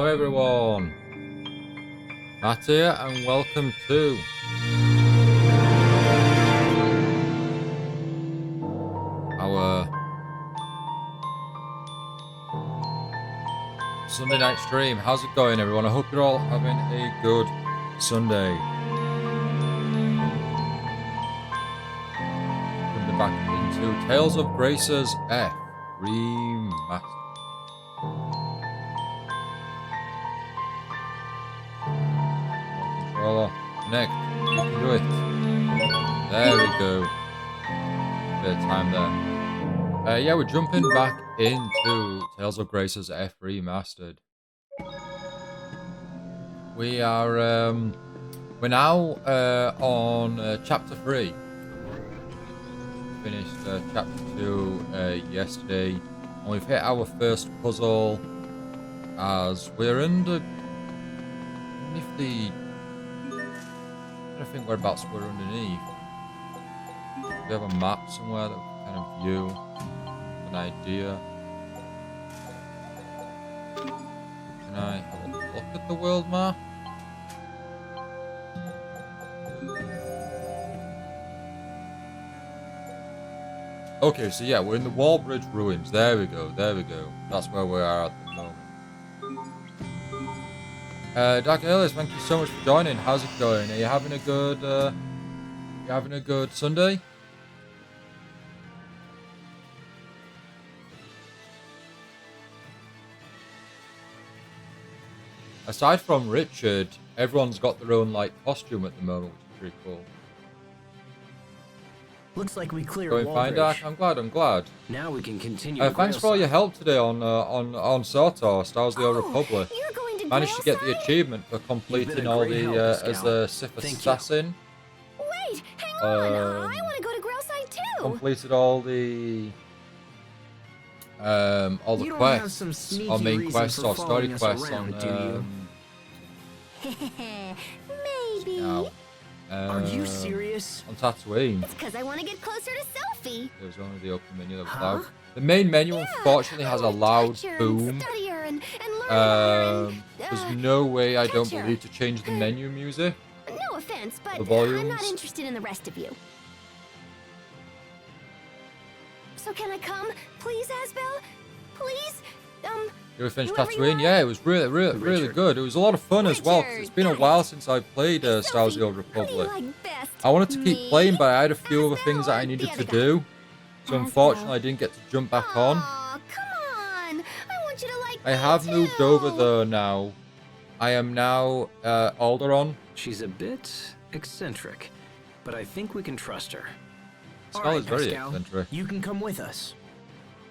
Hi everyone, Matt here and welcome to our Sunday night stream. How's it going everyone? I hope you're all having a good Sunday. Coming back into Tales of Grace's F Remastered. Connect. You can do it. There we go. Bit of time there. Yeah, we're jumping back into Tales of Grace's F Remastered. We are we're now on chapter 3. Finished chapter 2 yesterday, and we've hit our first puzzle as we're underneath the. I think whereabouts we're underneath. We have a map somewhere that we can kind of view an idea. Can I have a look at the world map? Okay, so yeah, we're in the Wallbridge ruins. There we go, there we go. That's where we are at the moment. Dark Earlies, thank you so much for joining. How's it going? Are you having a good Sunday? Aside from Richard, everyone's got their own like costume at the moment, which is pretty cool. Looks like we cleared Going fine, Dark. I'm glad. Now we can continue. Thanks for all your help today on SWTOR, Stars of the Old Republic. Managed to get the achievement for completing all the as a Sith assassin. Wait, hang on. I want to go to Grailside too. Completed all the quests, or main quests, or story quests on. Maybe. Now, are you serious? On Tatooine. It's because I want to get closer to Sophie. There was only the open menu that was loud. The main menu, unfortunately, has a loud boom. There's no way, I don't believe, to change the menu music. No offense, but volumes. I'm not interested in the rest of you. So can I come, please, Asbel? Please, You finished Tatooine? Yeah, it was really good. It was a lot of fun as well. 'Cause it's been a while since I've played Stars of the Old Republic. I wanted to keep playing, but I had a few other things that I needed to do. So unfortunately, I didn't get to jump back on. I have moved over though now. I am now Alderaan. She's a bit eccentric, but I think we can trust her. Skull is very eccentric. You can come with us.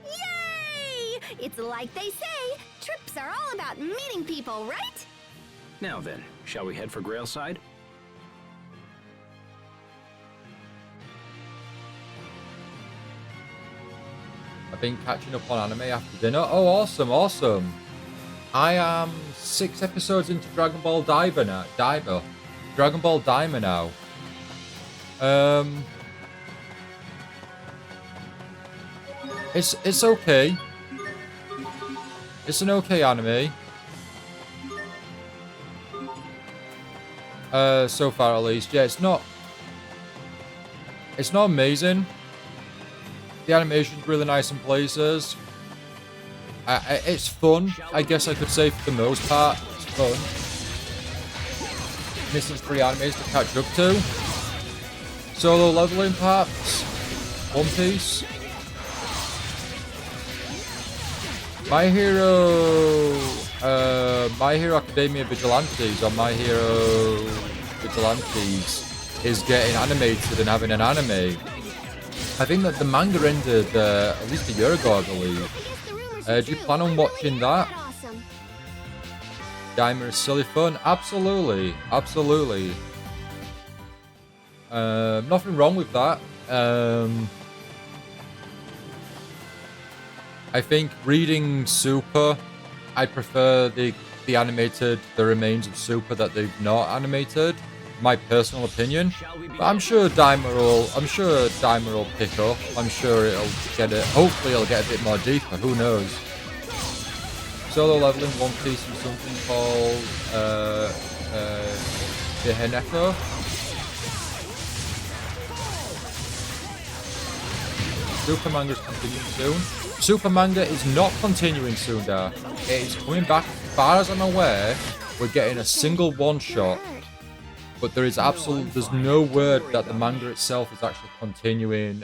Yay! It's like they say, trips are all about meeting people, right? Now then, shall we head for Grailside? I've been catching up on anime after dinner. Oh, awesome. I am 6 episodes into Dragon Ball Diver now. Dragon Ball Daima now. It's okay. It's an okay anime. So far at least. Yeah, it's not amazing. The animation's really nice in places. It's fun, I guess I could say for the most part. It's fun. Missing 3 animes to catch up to. Solo leveling perhaps. One Piece. My Hero Academia Vigilantes or My Hero Vigilantes is getting animated and having an anime. I think that the manga ended at least a year ago, I believe. Do you plan on watching that? Daima is silly fun. Absolutely. Nothing wrong with that. I think reading Super, I prefer the remains of Super that they've not animated. My personal opinion, but I'm sure Daima will pick up. I'm sure it'll get it. Hopefully, it'll get a bit more deeper. Who knows? solo level in One Piece in something called the Heneko. Super Manga's continuing soon. Super Manga is not continuing soon, Dar. It is coming back. As far as I'm aware, we're getting a single one-shot. But there's no word that the manga itself is actually continuing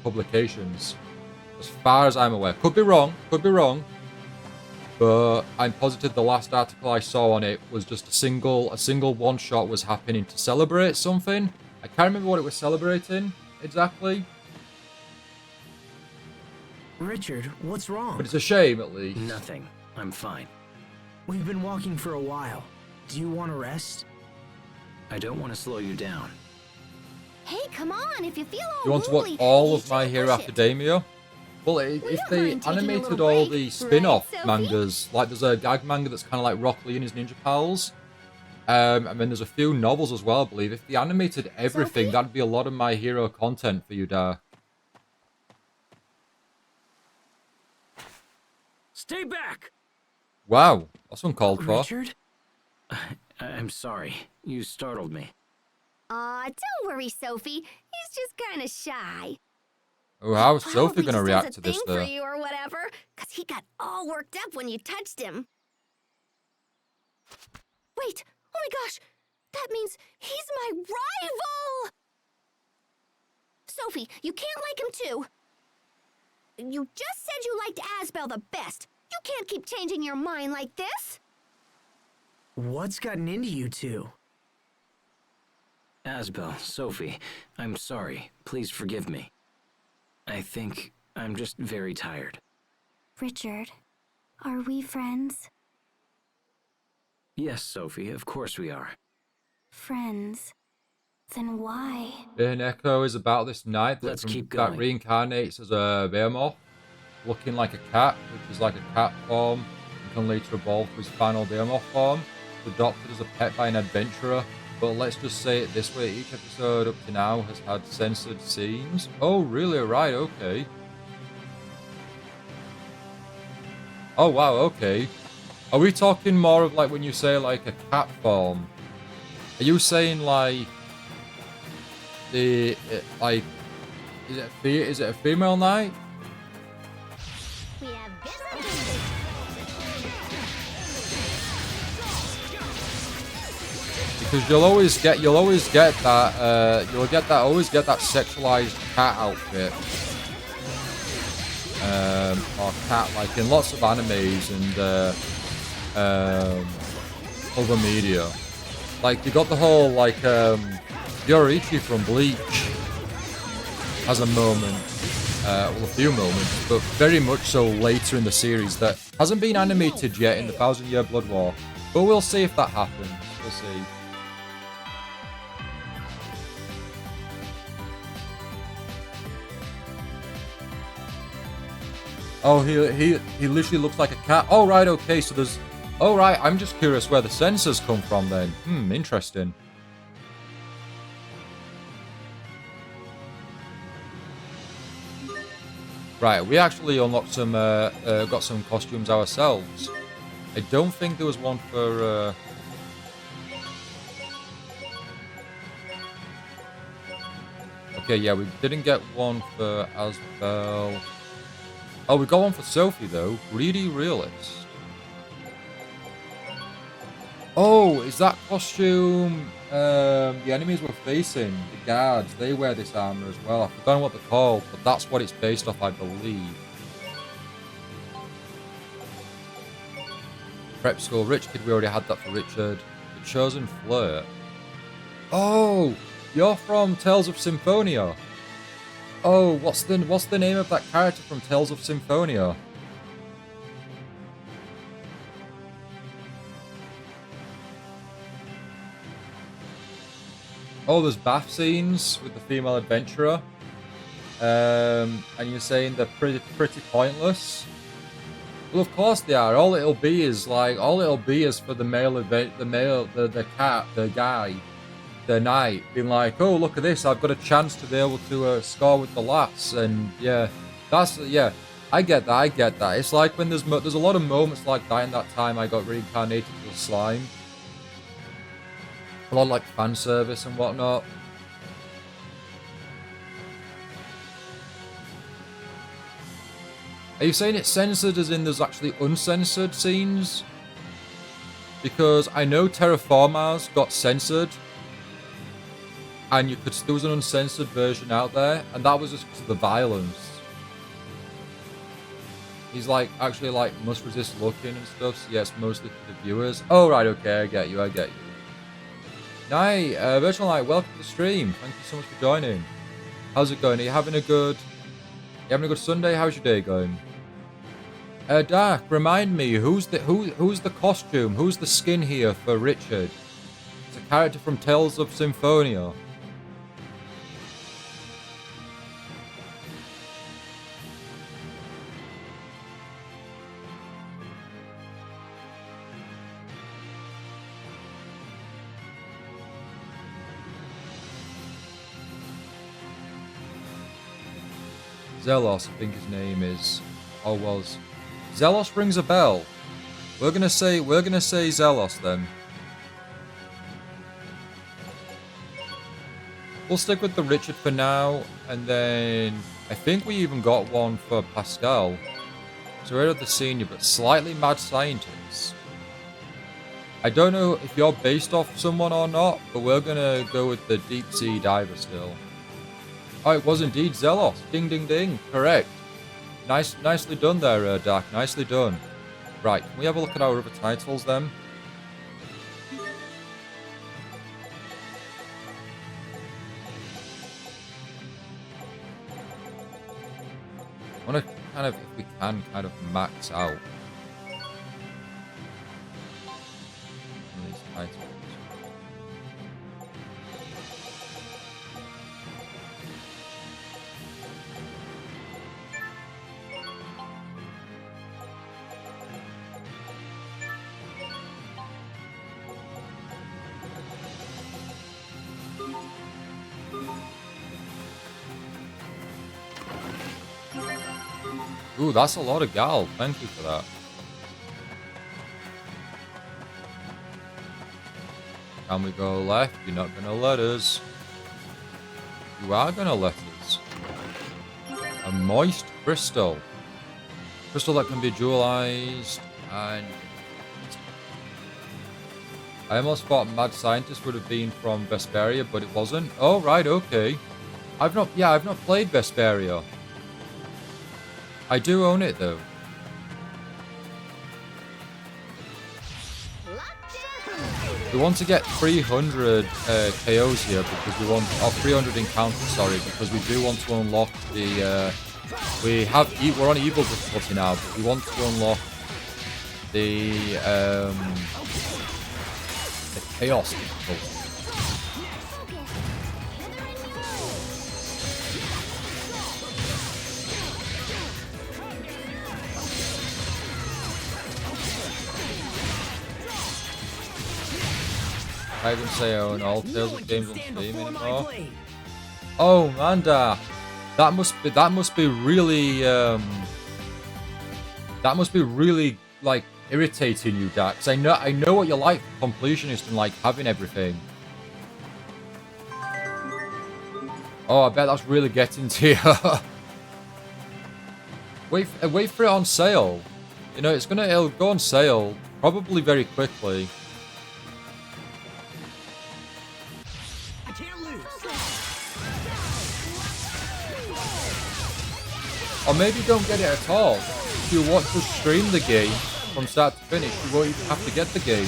publications. As far as I'm aware. Could be wrong. But I'm positive the last article I saw on it was just a single one-shot was happening to celebrate something. I can't remember what it was celebrating exactly. Richard, what's wrong? But it's a shame, at least. Nothing. I'm fine. We've been walking for a while. Do you want to rest? I don't want to slow you down. Hey, come on, if you feel all You want to wobbly, watch all you of My should Hero push it. Academia? Well, if don't they mind taking a animated little all break, the right, spin-off Sophie? mangas, like there's a gag manga that's kind of like Rock Lee and his Ninja Pals, and then there's a few novels as well, I believe. If they animated everything, Sophie? that'd be a lot of My Hero content for you, Dar. Stay back! Wow, that's uncalled for. Richard? I'm sorry. You startled me. Aw, don't worry, Sophie. He's just kind of shy. Oh, how's Sophie Probably gonna just react has to a this, thing for though? you or whatever, because he got all worked up when you touched him. Wait, oh my gosh, that means he's my rival! Sophie, you can't like him too. You just said you liked Asbel the best. You can't keep changing your mind like this. What's gotten into you two? Asbel, Sophie, I'm sorry. Please forgive me. I think I'm just very tired. Richard, are we friends? Yes, Sophie, of course we are. Friends? Then why? Echo is about this knight Let's keep that going. reincarnates as a behemoth, looking like a cat, which is like a cat form, and can later evolve to his final behemoth form. Adopted as a pet by an adventurer, but let's just say it this way, each episode up to now has had censored scenes. Oh, really? Right, okay. Oh, wow, okay. Are we talking more of like when you say like a cat form? Are you saying like like is it a female knight? We have visitors. Because you'll always get that always get that sexualized cat outfit. Or cat, like in lots of animes and other media. Like you got the whole like Yoriichi from Bleach has a moment, well a few moments, but very much so later in the series that hasn't been animated yet in the 1000-Year Blood War. But we'll see if that happens. We'll see. Oh, he literally looks like a cat. Oh, right, okay, so there's... Oh, right, I'm just curious where the sensors come from then. Interesting. Right, we actually unlocked some, got some costumes ourselves. I don't think there was one for, Okay, yeah, we didn't get one for Asbel. Oh, we got one for Sophie, though. Greedy Realist. Oh, is that costume the enemies we're facing? The guards, they wear this armor as well. I've forgotten what they're called, but that's what it's based off, I believe. Prep School, Rich Kid, we already had that for Richard. The Chosen Flirt. Oh, you're from Tales of Symphonia. Oh, what's the name of that character from Tales of Symphonia? Oh, there's bath scenes with the female adventurer, and you're saying they're pretty pointless. Well, of course they are. All it'll be is for the the cat, the guy, the knight, being like, oh, look at this, I've got a chance to be able to score with the lass, and yeah, I get that, I get that. It's like when there's a lot of moments like that in that time I got reincarnated as a slime. A lot of like fan service and whatnot. Are you saying it's censored as in there's actually uncensored scenes? Because I know Terraformars got censored. And there was an uncensored version out there. And that was just because of the violence. He's like, actually like, must resist looking and stuff. So yeah, it's mostly for the viewers. Oh, right, okay, I get you, I get you. Night, Virtual Light, welcome to the stream. Thank you so much for joining. How's it going? Are you having a good Sunday? How's your day going? Dark, remind me, who's the costume? Who's the skin here for Richard? It's a character from Tales of Symphonia. Zelos, I think his name is, or was. Zelos rings a bell. We're gonna say Zelos then. We'll stick with the Richard for now, and then I think we even got one for Pascal. So we're at the senior, but slightly mad scientist. I don't know if you're based off someone or not, but we're gonna go with the deep sea diver still. Oh, it was indeed Zelos. Ding, ding, ding. Correct. Nicely done there, Dak. Nicely done. Right, can we have a look at our other titles then? I want to kind of, if we can, kind of max out these titles. Ooh, that's a lot of gal. Thank you for that. Can we go left? You're not gonna let us. You are gonna let us. A moist crystal. Crystal that can be dualized and... I almost thought Mad Scientist would have been from Vesperia, but it wasn't. Oh, right, okay. I've not played Vesperia. I do own it though. We want to get 300 KOs here because we want, or 300 encounters, sorry, because we do want to unlock the. We're on evil difficulty now, but we want to unlock the chaos difficulty. I even say I own all Tales of games on Steam anymore. Oh, Manda, that must be really like irritating you, Dax. I know what you're like, completionist and like having everything. Oh, I bet that's really getting to you. Wait for it on sale. You know, it'll go on sale probably very quickly. Or maybe don't get it at all. If you want to stream the game from start to finish, you won't even have to get the game.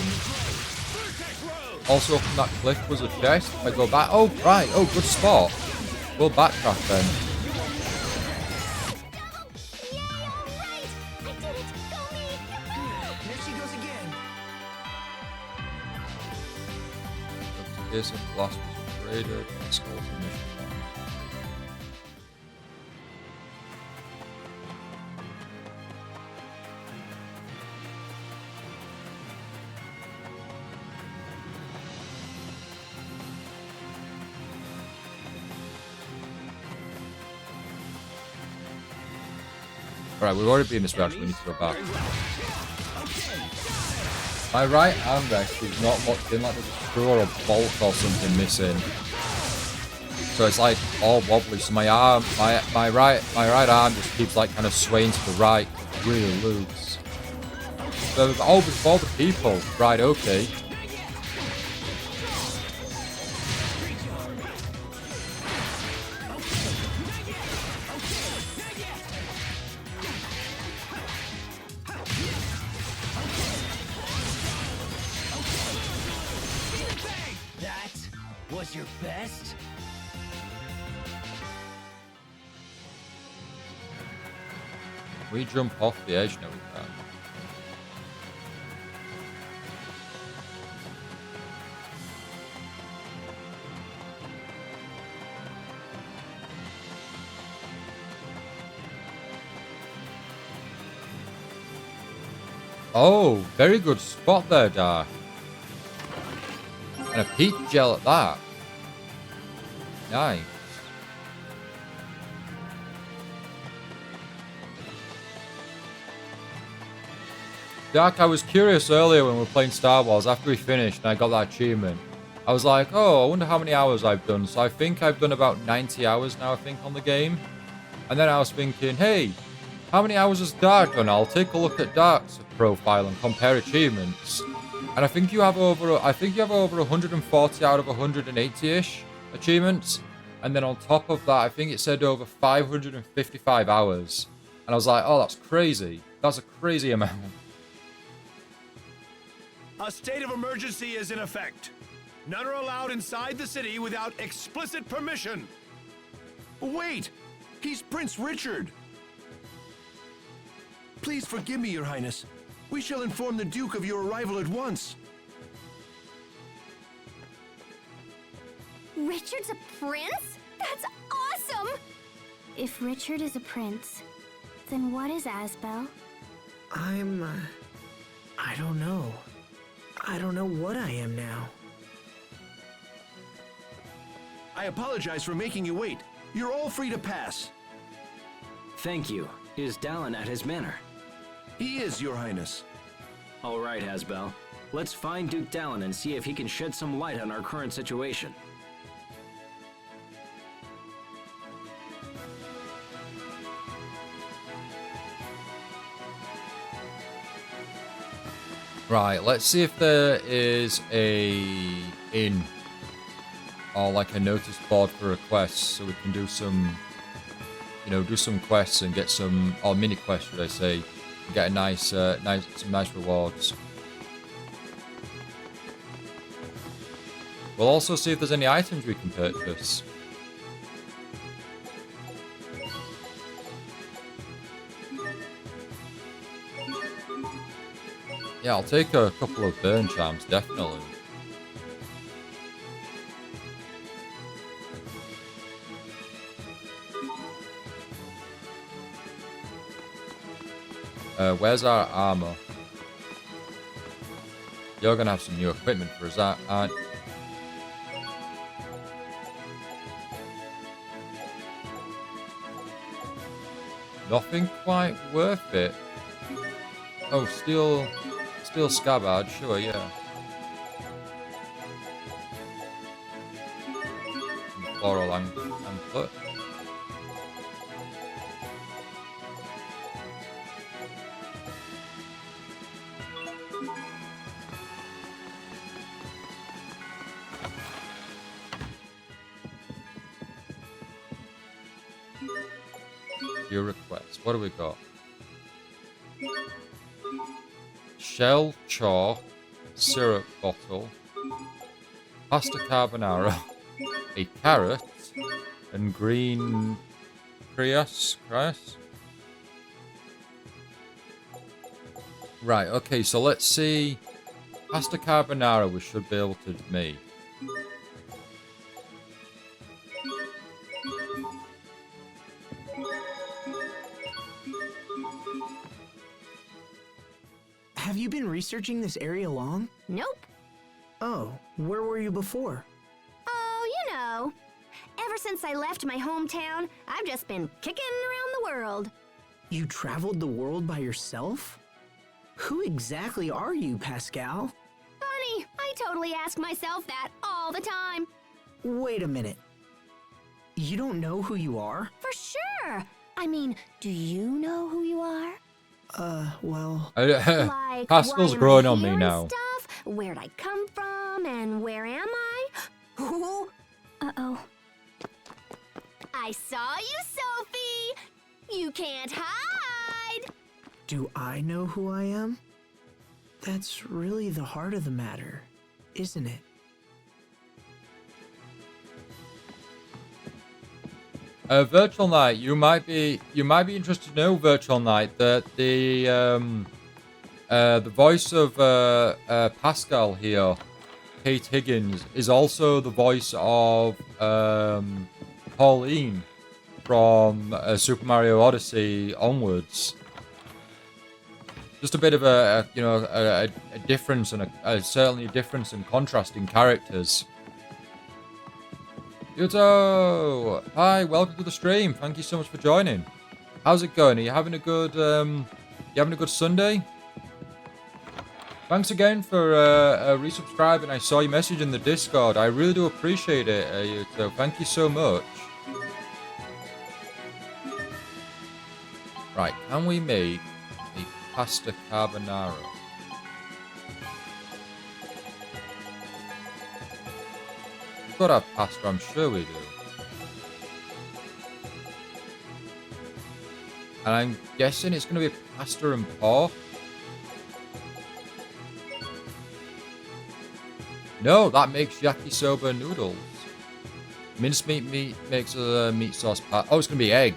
Also, from that cliff was a chest. I go back. Oh, right. Oh, good spot. We'll backtrack then. This of Blast was upgraded. Skulls and mission. Alright, we've already been this way, actually. We need to go back. My right armrest is not locked in, like there's a screw or a bolt or something missing. So it's like all wobbly. So my right arm just keeps like kind of swaying to the right. It's really loose. So before the people, right? Okay. That was your best? We jump off the edge, no we can't. Oh, very good spot there, Dark. And a peach gel at that. Nice. Dark, I was curious earlier when we were playing Star Wars, after we finished and I got that achievement. I was like, oh, I wonder how many hours I've done. So I think I've done about 90 hours now, I think, on the game. And then I was thinking, hey, how many hours has Dark done? I'll take a look at Dark's profile and compare achievements. And I think you have over 140 out of 180-ish achievements. And then on top of that, I think it said over 555 hours. And I was like, oh, that's crazy. That's a crazy amount. A state of emergency is in effect. None are allowed inside the city without explicit permission. Wait! He's Prince Richard! Please forgive me, Your Highness. We shall inform the Duke of your arrival at once. Richard's a prince? That's awesome! If Richard is a prince, then what is Asbel? I don't know. I don't know what I am now. I apologize for making you wait. You're all free to pass. Thank you. Is Dallin at his manor? He is, Your Highness. All right, Asbel. Let's find Duke Dallin and see if he can shed some light on our current situation. Right, let's see if there is a inn or like a notice board for requests, so we can do some, do some quests and get some, or mini quests, should I say, and get a some nice rewards. We'll also see if there's any items we can purchase. Yeah, I'll take a couple of burn charms, definitely. Where's our armor? You're gonna have some new equipment for us, aren't you? Nothing quite worth it. Oh, steel scabbard, sure, yeah. And floral anklet. Your request. What do we got? Shell chalk, syrup bottle, pasta carbonara, a carrot, and green Crias. Right, okay, so let's see. Pasta carbonara we should be able to make. Have you been researching this area long? Nope. Oh, where were you before? Oh, ever since I left my hometown, I've just been kicking around the world. You traveled the world by yourself? Who exactly are you, Pascal? Funny, I totally ask myself that all the time. Wait a minute. You don't know who you are? For sure. I mean, do you know who you are? Well... Like, Pascal's why am growing I on me here and now. Stuff? Where'd I come from and where am I? Uh-oh. I saw you, Sophie! You can't hide! Do I know who I am? That's really the heart of the matter, isn't it? Virtual Knight, you might be interested to know, Virtual Knight, that the voice of Pascal here, Kate Higgins, is also the voice of Pauline from Super Mario Odyssey onwards. Just a bit of a difference, and certainly a difference in contrast in characters. Yuto! Hi, welcome to the stream. Thank you so much for joining. How's it going? Are you having a good Sunday? Thanks again for resubscribing. I saw your message in the Discord. I really do appreciate it, Yuto. Thank you so much. Right, can we make a pasta carbonara? We've got to have pasta, I'm sure we do. And I'm guessing it's going to be pasta and pork. No, that makes yakisoba noodles. Mincemeat meat makes a meat sauce pasta. Oh, it's going to be egg.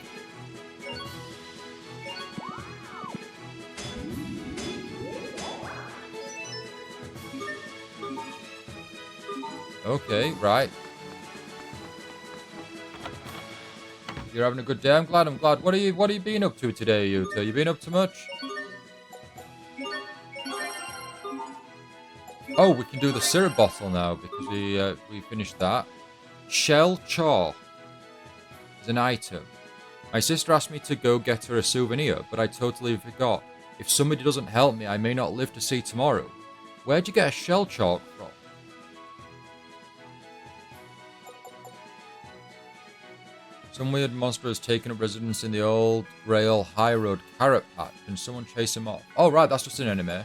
Okay, right. You're having a good day. I'm glad. What are you been up to today, Yuta? You been up to much? Oh, we can do the syrup bottle now because we finished that. Shell chaw is an item. My sister asked me to go get her a souvenir, but I totally forgot. If somebody doesn't help me, I may not live to see tomorrow. Where'd you get a shell chalk from? Some weird monster has taken up residence in the old Grail High Road carrot patch. Can someone chase him off? Oh, right, that's just an enemy.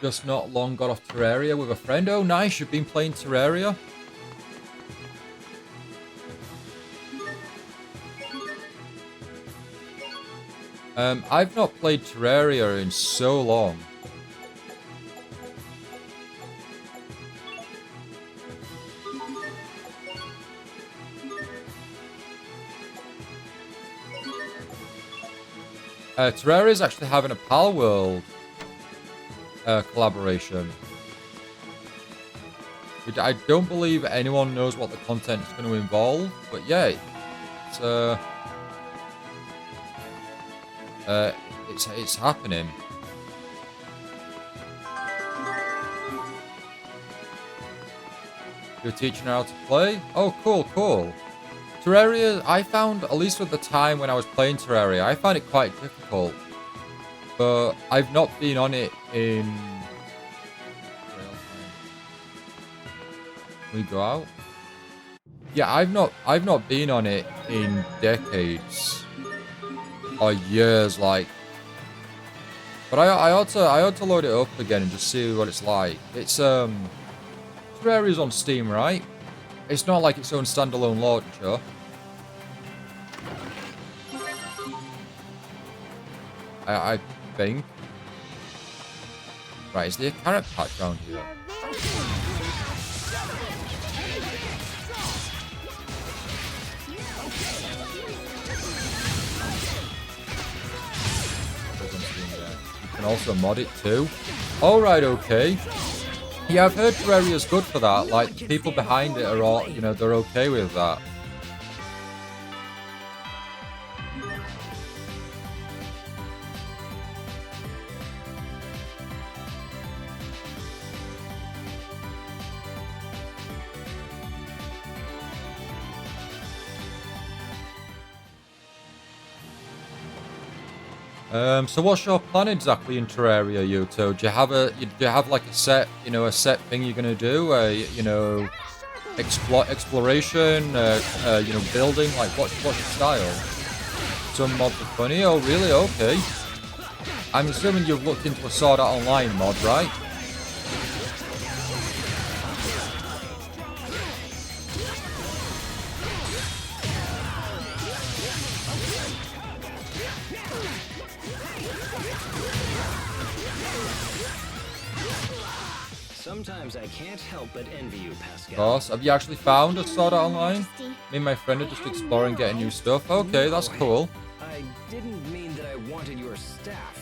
Just not long got off Terraria with a friend. Oh, nice, you've been playing Terraria? I've not played Terraria in so long. Terraria is actually having a Pal World collaboration. I don't believe anyone knows what the content is going to involve, but yeah, it's happening. You're teaching her how to play? Oh, cool. Terraria, I found, at least at the time when I was playing Terraria, I found it quite difficult. But I've not been on it in... Can we go out? Yeah, I've not been on it in decades. Or years, like. But I ought to load it up again and just see what it's like. It's Terraria's on Steam, right? It's not like its own standalone launcher. I think. Right, is there a carrot patch around here? You can also mod it too. Alright, okay. Yeah, I've heard Terraria's good for that. Like, the people behind it are all, they're okay with that. So what's your plan exactly in Terraria, Yuto? Do you have like a set, a set thing you're gonna do? Exploration, building. Like what's your style? Some mods are funny. Oh, really? Okay. I'm assuming you've looked into a Sword Art Online mod, right? Sometimes I can't help but envy you, Pascal. Of course. Have you actually found a Sword Art Online? Me and my friend are just exploring, getting new stuff. Okay, that's cool. I didn't mean that I wanted your staff.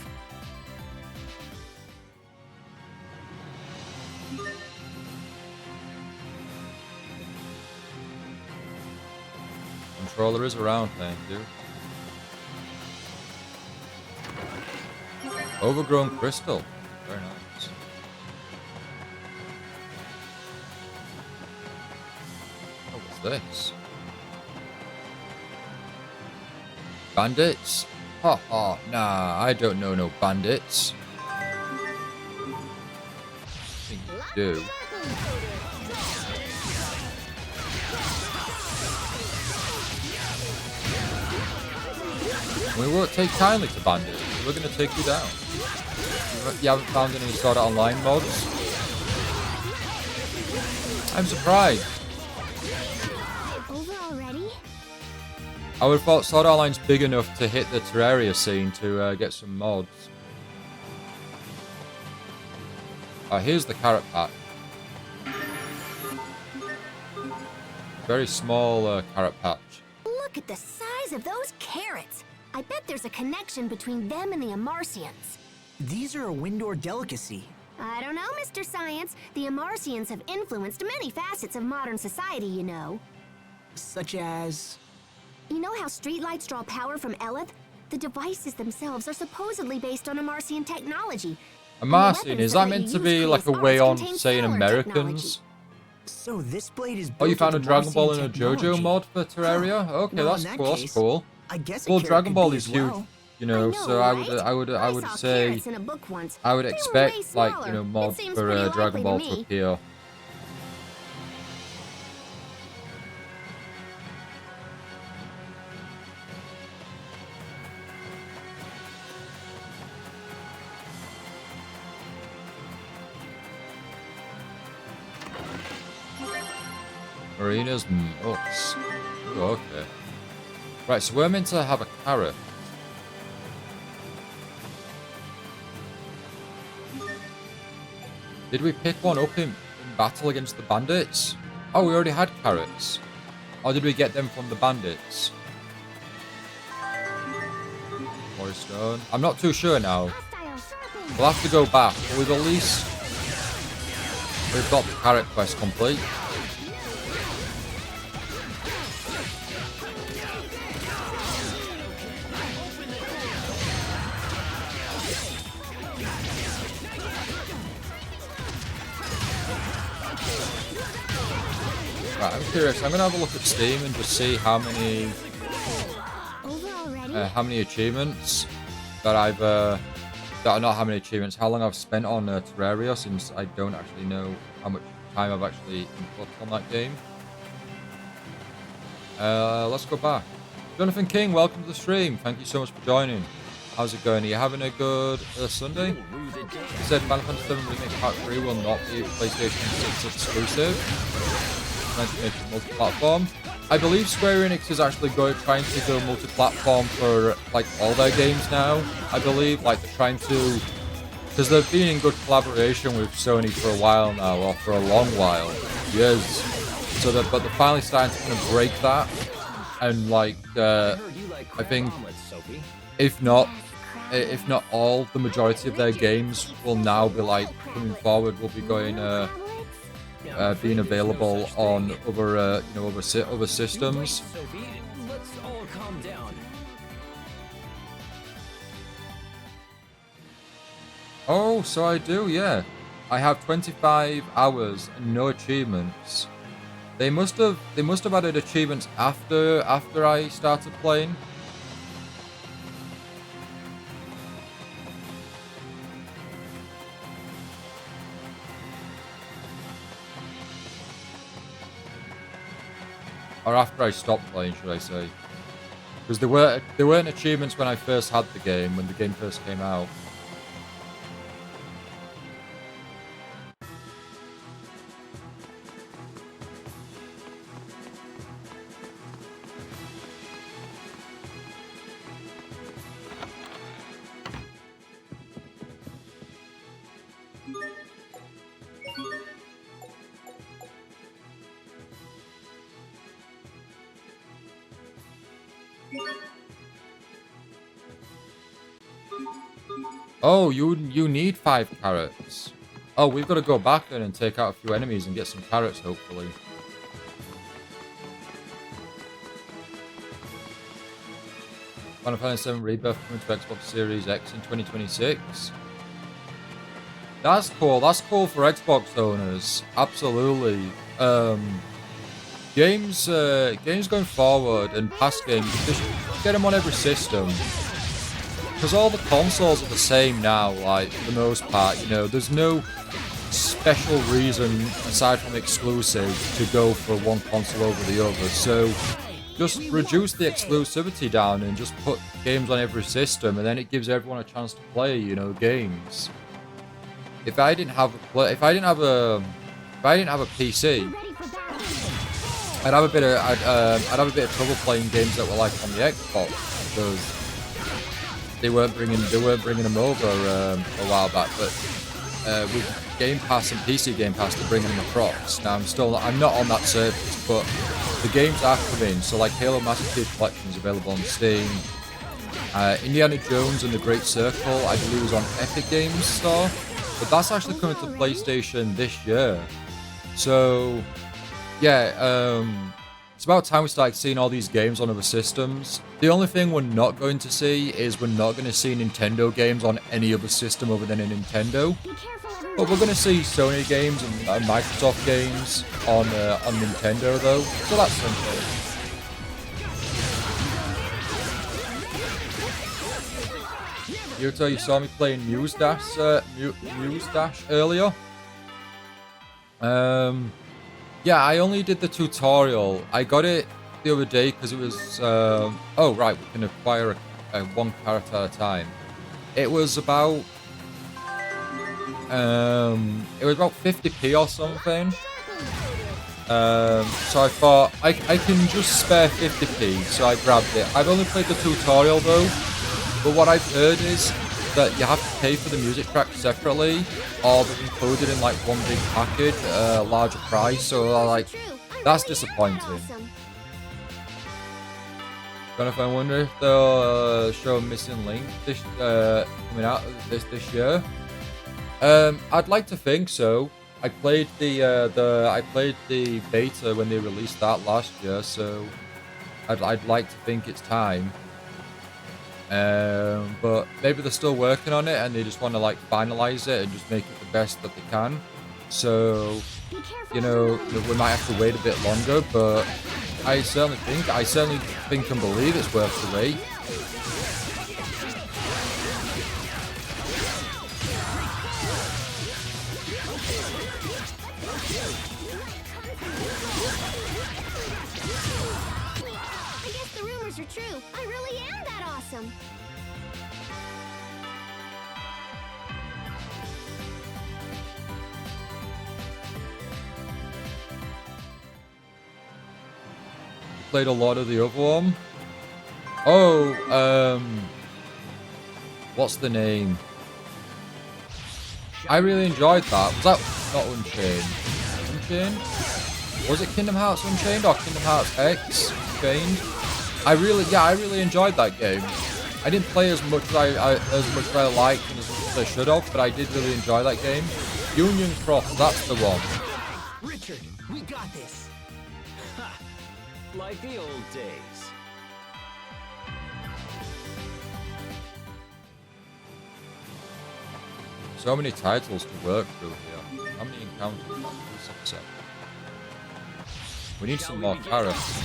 Controller is around, thank you. Overgrown crystal. Very nice. Oh, what's this? Bandits? Ha ha, nah, I don't know no bandits. I think you do. We won't take kindly to bandits. We're gonna take you down. You haven't found any Sword Art Online mods? I'm surprised. Over already? I would have thought Sword Art Online's big enough to hit the Terraria scene to get some mods. Here's the carrot patch. Very small carrot patch. Look at the size of those carrots. I bet there's a connection between them and the Amarcians. These are a Windor delicacy. I don't know, Mr. Science. The Amarcians have influenced many facets of modern society, you know. Such as... You know how streetlights draw power from Eleth? The devices themselves are supposedly based on Amarcian technology. Amarcian, is that meant to be like a way on saying Americans? So this blade is Oh, you built found a with Dragon Ball and a Amarcian JoJo technology. mod for Terraria? Okay, Well, that's in that cool. That's case, cool. I guess a Well, carrot Dragon could Ball be is as huge, well. so I would saw say carrots in a book once. I would They were expect way like smaller. It mods seems for pretty Dragon likely Ball to to me. appear. Marina's nuts. Ooh, okay. Right, so we're meant to have a carrot. Did we pick one up in battle against the bandits? Oh, we already had carrots. Or did we get them from the bandits? More stone. I'm not too sure now. We'll have to go back, but we've at least... We've got the carrot quest complete. Right, I'm curious. I'm gonna have a look at Steam and just see how many achievements that I've that are not how many achievements. How long I've spent on Terraria, since I don't actually know how much time I've actually input on that game. Let's go back. Jonathan King, welcome to the stream. Thank you so much for joining. How's it going? Are you having a good Sunday? He said Final Fantasy 7 Remake Part 3 will not be PlayStation 6 exclusive. Multi-platform. I believe Square Enix is actually trying to go multi-platform for like all their games now. I believe like they're trying to, because they've been in good collaboration with Sony for a while now, or for a long while, years. So that, but they're finally starting to kind of break that, and like I think if not all, the majority of their games will now be like coming forward, will be going being available on other other systems. Let's all calm down. Oh, so I do, yeah. I have 25 hours and no achievements. They must have added achievements after I started playing. Or after I stopped playing, should I say. Because there weren't achievements when I first had the game, when the game first came out. Oh, you need 5 carrots. Oh, we've got to go back then and take out a few enemies and get some carrots, hopefully. Final Fantasy VII Rebirth coming to Xbox Series X in 2026. That's cool. That's cool for Xbox owners. Absolutely. Games going forward and past games, just get them on every system. Because all the consoles are the same now, like, for the most part, you know, there's no special reason, aside from exclusive, to go for one console over the other, so just reduce the exclusivity down and just put games on every system, and then it gives everyone a chance to play, you know, games. If I didn't have a PC, I'd have a bit of trouble playing games that were like on the Xbox, because they weren't bringing them over a while back, but with Game Pass and PC Game Pass, they're bringing them across. Now I'm not on that service, but the games are coming. So like Halo Master Chief Collection is available on Steam. Indiana Jones and the Great Circle, I believe, is on Epic Games Store, but that's actually coming to PlayStation this year. So yeah, it's about time we started seeing all these games on other systems. The only thing we're not going to see is we're not going to see Nintendo games on any other system other than a Nintendo. But we're going to see Sony games and Microsoft games on Nintendo though, so that's something. Yuto, you saw me playing Muse Dash earlier. Yeah, I only did the tutorial. I got it the other day because it was... oh, right, we can acquire one character at a time. It was about... it was about 50p or something. So I thought, I can just spare 50p, so I grabbed it. I've only played the tutorial though, but what I've heard is that you have to pay for the music tracks separately, or they're included in like one big package at a larger price, so like, that's disappointing. I wonder if they'll show Missing Link this coming out this year. I'd like to think so. I played the beta when they released that last year, so I'd like to think it's time. But maybe they're still working on it and they just want to like finalize it and just make it the best that they can. So, you know, we might have to wait a bit longer, but I certainly think and believe it's worth the wait. I guess the rumors are true. I really am that awesome. Played a lot of the other one. Oh, what's the name? I really enjoyed that. Was that not Unchained? Unchained? Was it Kingdom Hearts Unchained or Kingdom Hearts X Chained? I really enjoyed that game. I didn't play as much as I liked and as much as I should have, but I did really enjoy that game. Union Cross, that's the one. Richard, we got this. Ha! Like the old days. So many titles to work through here. How many encounters? 7. We need some more carrots.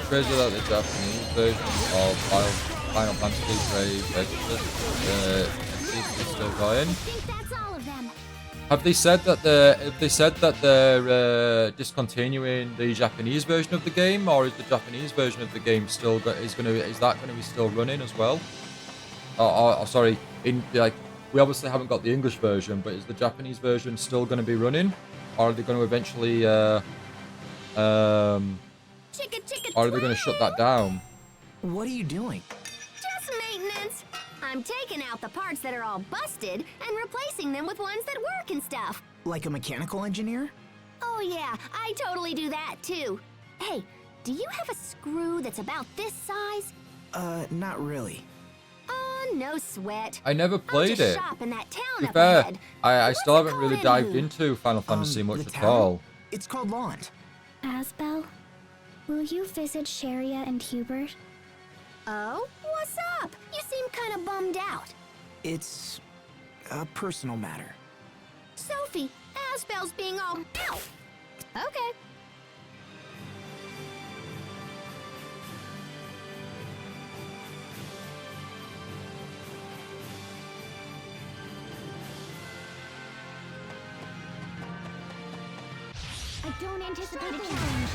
crazy that the Japanese version of Final Fantasy Brave Exodus is still going. I think that's all of them. Have they said that they're discontinuing the Japanese version of the game, or is the Japanese version of the game still is that going to be still running as well? Sorry, we obviously haven't got the English version, but is the Japanese version still going to be running, or are they going to eventually or are they going to shut that down? What are you doing? Just maintenance. I'm taking out the parts that are all busted and replacing them with ones that work and stuff. Like a mechanical engineer? Oh yeah, I totally do that too. Hey, do you have a screw that's about this size? Not really. No sweat. I never played it. Shop in that To town be up fair, ahead. I still What's it haven't really called dived anywho? into Final Fantasy much The at town? all. It's called Lawnt. Asbel, will you visit Sharia and Hubert? Oh, what's up? You seem kind of bummed out. It's a personal matter. Sophie, Asbel's being all out. Okay. I don't anticipate a challenge.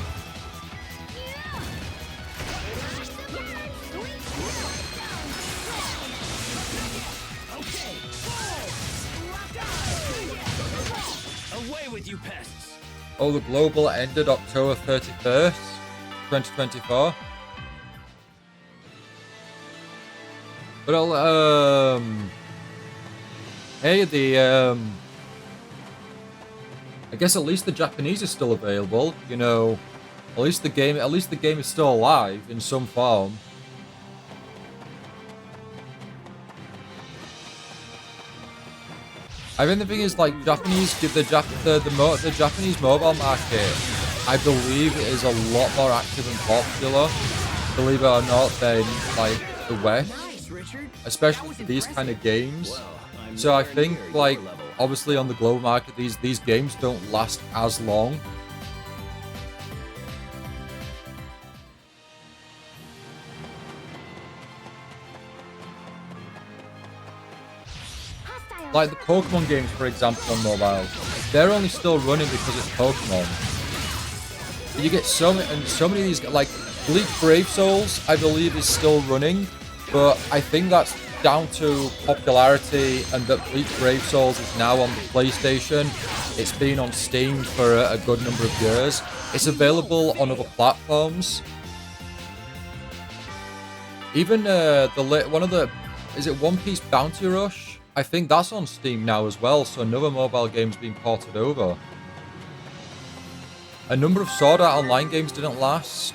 Away with you pests! Oh, the global ended October 31st, 2024. But hey, I guess at least the Japanese is still available. You know, at least the game is still alive in some form. I think the thing is, like, the Japanese mobile market, I believe, is a lot more active and popular, believe it or not, than like the West, especially for these kind of games. So I think, like, obviously on the global market, these games don't last as long. Like the Pokemon games, for example, on mobile, they're only still running because it's Pokemon. But you get so many of these, like Bleak Brave Souls, I believe is still running, but I think that's down to popularity and that Bleak Brave Souls is now on the PlayStation. It's been on Steam for a good number of years. It's available on other platforms. Even is it One Piece Bounty Rush? I think that's on Steam now as well, so another mobile game's been ported over. A number of Sword Art Online games didn't last.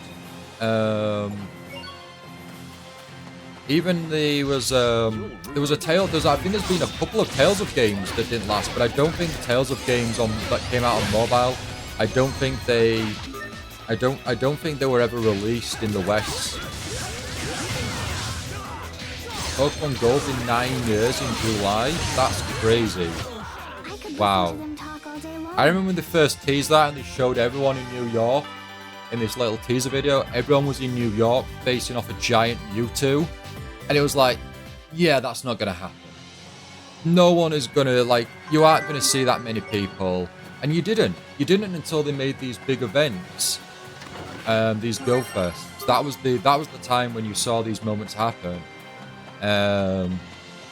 Even there was a Tale. I think there's been a couple of Tales of games that didn't last, but I don't think the Tales of games that came out on mobile. I don't think they were ever released in the West. Pokemon Gold in 9 years in July. That's crazy. Wow. I remember when they first teased that and they showed everyone in New York in this little teaser video. Everyone was in New York facing off a giant Mewtwo. And it was like, yeah, that's not going to happen. No one is going to, like, you aren't going to see that many people. And you didn't. You didn't until they made these big events. These Go Fests. That was the time when you saw these moments happen.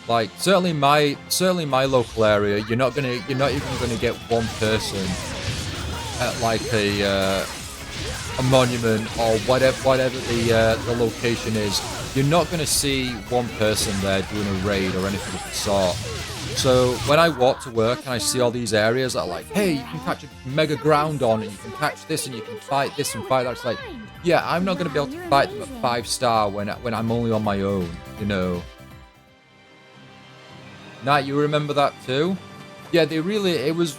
Like certainly my local area, you're not even gonna get one person at like a monument or whatever the location is. You're not gonna see one person there doing a raid or anything of the sort. So when I walk to work and I see all these areas that are like, hey, you can catch a Mega Groundon and you can catch this and you can fight this and fight that, it's like, yeah, I'm not gonna be able to fight them at 5-star when I'm only on my own, you know. Nat, you remember that too? Yeah, it was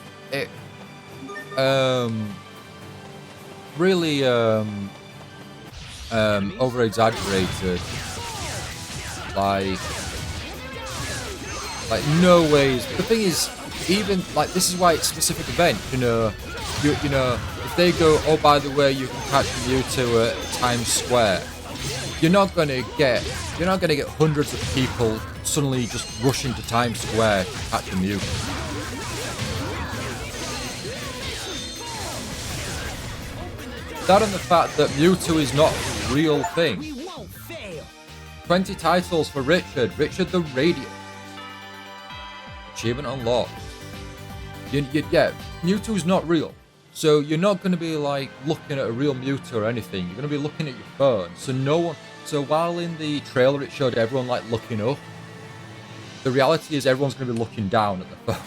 really over exaggerated. Like no ways. The thing is, even like this is why it's a specific event, you know. you know, if they go, oh, by the way, you can catch Mewtwo at Times Square, you're not gonna get hundreds of people suddenly just rushing to Times Square to catch a Mewtwo. That and the fact that Mewtwo is not a real thing. 20 titles for Richard the Radiant. Achievement unlocked. Yeah, Mewtwo's not real. So you're not going to be like looking at a real Mewtwo or anything. You're going to be looking at your phone. So while in the trailer it showed everyone like looking up, the reality is everyone's going to be looking down at the phone.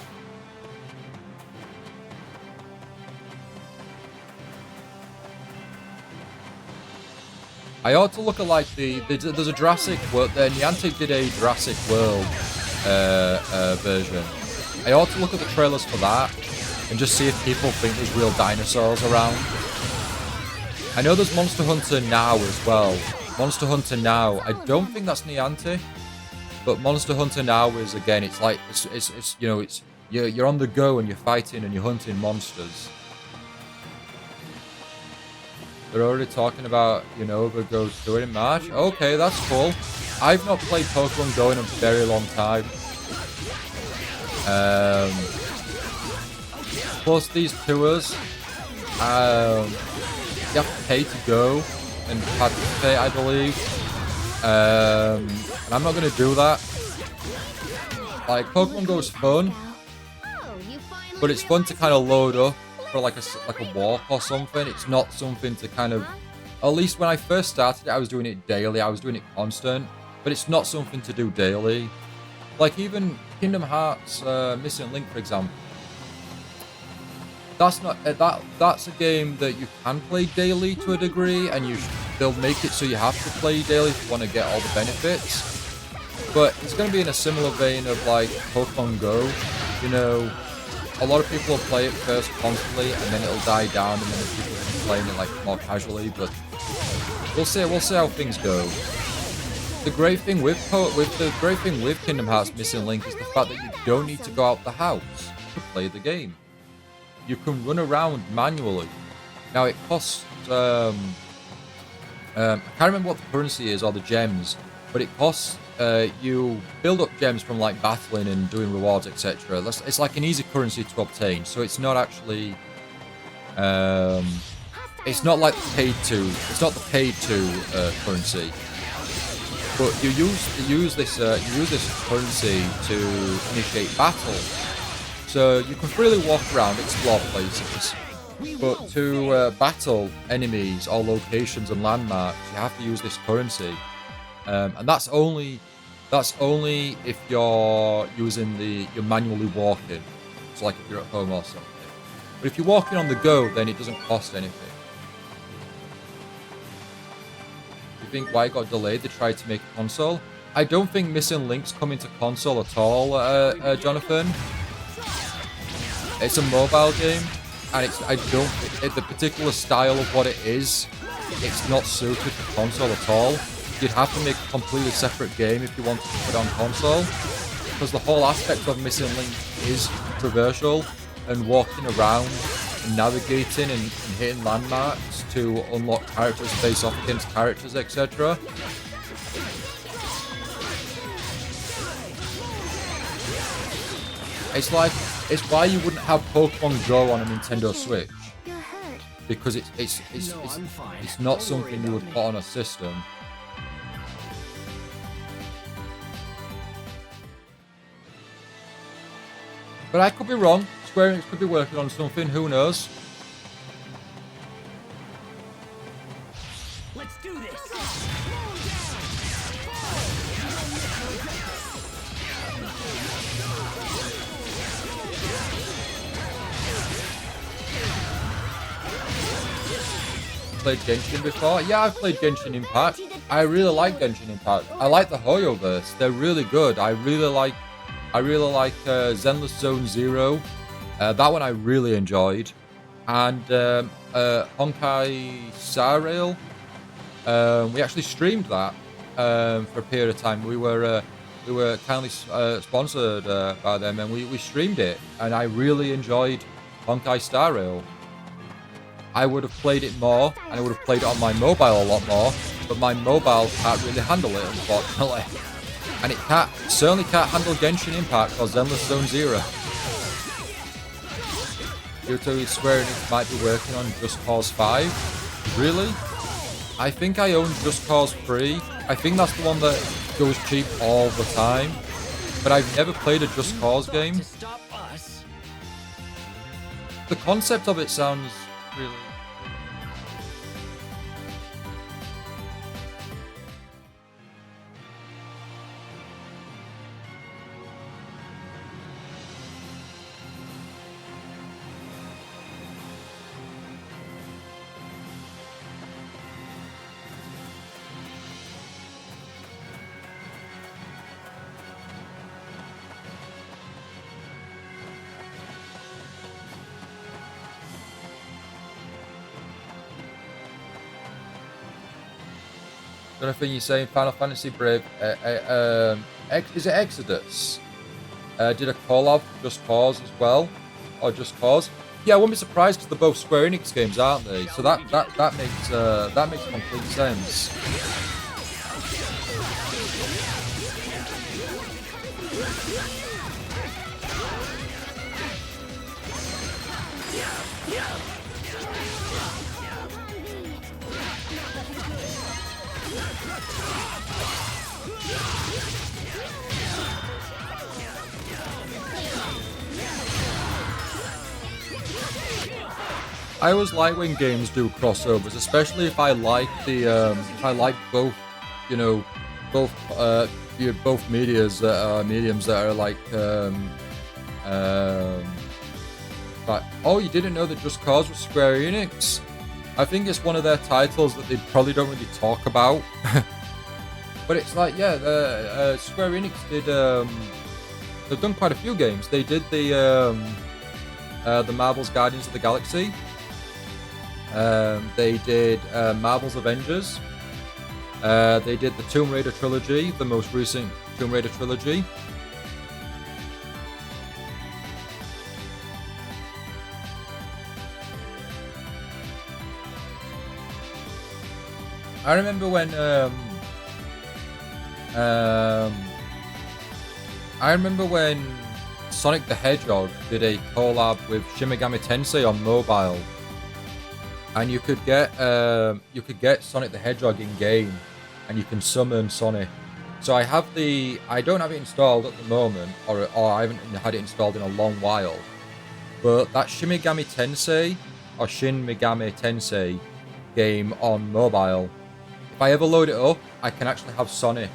I ought to look at like there's a Jurassic World. Niantic did a Jurassic World version. I ought to look at the trailers for that and just see if people think there's real dinosaurs around. I know there's Monster Hunter Now as well. Monster Hunter Now, I don't think that's Niantic, but Monster Hunter Now is, again, it's like it's you know, it's you're on the go and you're fighting and you're hunting monsters. They're already talking about Unova Go Tour in March. Okay, that's cool. I've not played Pokemon Go in a very long time. Plus these tours, you have to pay to go and participate, I believe. And I'm not going to do that. Like, Pokemon Go is fun, but it's fun to kind of load up for like a walk or something. It's not something to kind of, at least when I first started it, I was doing it daily. I was doing it constant, but it's not something to do daily. Like even Kingdom Hearts Missing Link, for example. That's not that's a game that you can play daily to a degree, and they'll make it so you have to play daily if you want to get all the benefits. But it's going to be in a similar vein of like Pokemon Go. You know, a lot of people will play it first constantly, and then it'll die down, and then people can play it like more casually. But we'll see how things go. The great thing with Kingdom Hearts Missing Link is the fact that you don't need to go out the house to play the game. You can run around manually. Now it costs, I can't remember what the currency is or the gems, but it costs, you build up gems from like battling and doing rewards, etc. It's like an easy currency to obtain, so it's not actually, it's not like it's not the paid to currency. But you use this currency to initiate battle. So you can freely walk around, explore places, but to battle enemies or locations and landmarks, you have to use this currency, and that's only if you're using you're manually walking. So like if you're at home or something. But if you're walking on the go, then it doesn't cost anything. You think why it got delayed? They tried to make a console. I don't think Missing Link's coming to console at all, Jonathan. It's a mobile game, and the particular style of what it is, it's not suited for console at all. You'd have to make a completely separate game if you wanted to put it on console, because the whole aspect of Missing Link is traversal and walking around and navigating and hitting landmarks to unlock characters, face off against characters, etc. It's why you wouldn't have Pokemon Go on a Nintendo Switch, because it's not something you would put on a system. But I could be wrong. Square Enix could be working on something. Who knows? Let's do this. Played Genshin before? Yeah, I've played Genshin Impact. I really like Genshin Impact. I like the Hoyoverse. They're really good. I really like Zenless Zone Zero. That one I really enjoyed. And Honkai Star Rail. We actually streamed that for a period of time. We were kindly sponsored by them, and we streamed it. And I really enjoyed Honkai Star Rail. I would have played it more, and I would have played it on my mobile a lot more, but my mobile can't really handle it, unfortunately. And it certainly can't handle Genshin Impact or Zenless Zone Zero. Yuto is Square Enix might be working on Just Cause 5. Really? I think I own Just Cause 3. I think that's the one that goes cheap all the time. But I've never played a Just Cause game. The concept of it sounds really... Jonathan, you're saying Final Fantasy Brave, is it Exodus? Did a collab for Just Cause as well, or Just Cause? Yeah, I wouldn't be surprised because they're both Square Enix games, aren't they? So that makes complete sense. I always like when games do crossovers, especially if I like the if I like both, you know, both mediums that are like but oh, you didn't know that Just Cause was Square Enix? I think it's one of their titles that they probably don't really talk about. But it's like, yeah, Square Enix did they've done quite a few games. They did the Marvel's Guardians of the Galaxy. They did Marvel's Avengers. They did the Tomb Raider trilogy, the most recent Tomb Raider trilogy. I remember when Sonic the Hedgehog did a collab with Shin Megami Tensei on mobile. And you could get Sonic the Hedgehog in game, and you can summon Sonic. So I don't have it installed at the moment, or I haven't had it installed in a long while. But that Shin Megami Tensei game on mobile, if I ever load it up, I can actually have Sonic.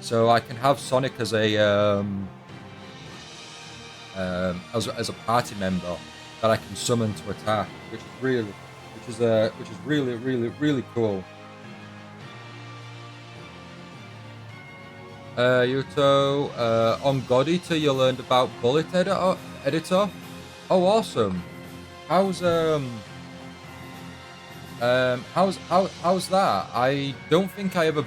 So I can have Sonic as a party member that I can summon to attack, which is really cool. Yuto, on God Eater you learned about Bullet Editor. Oh, awesome! How's that? I don't think I ever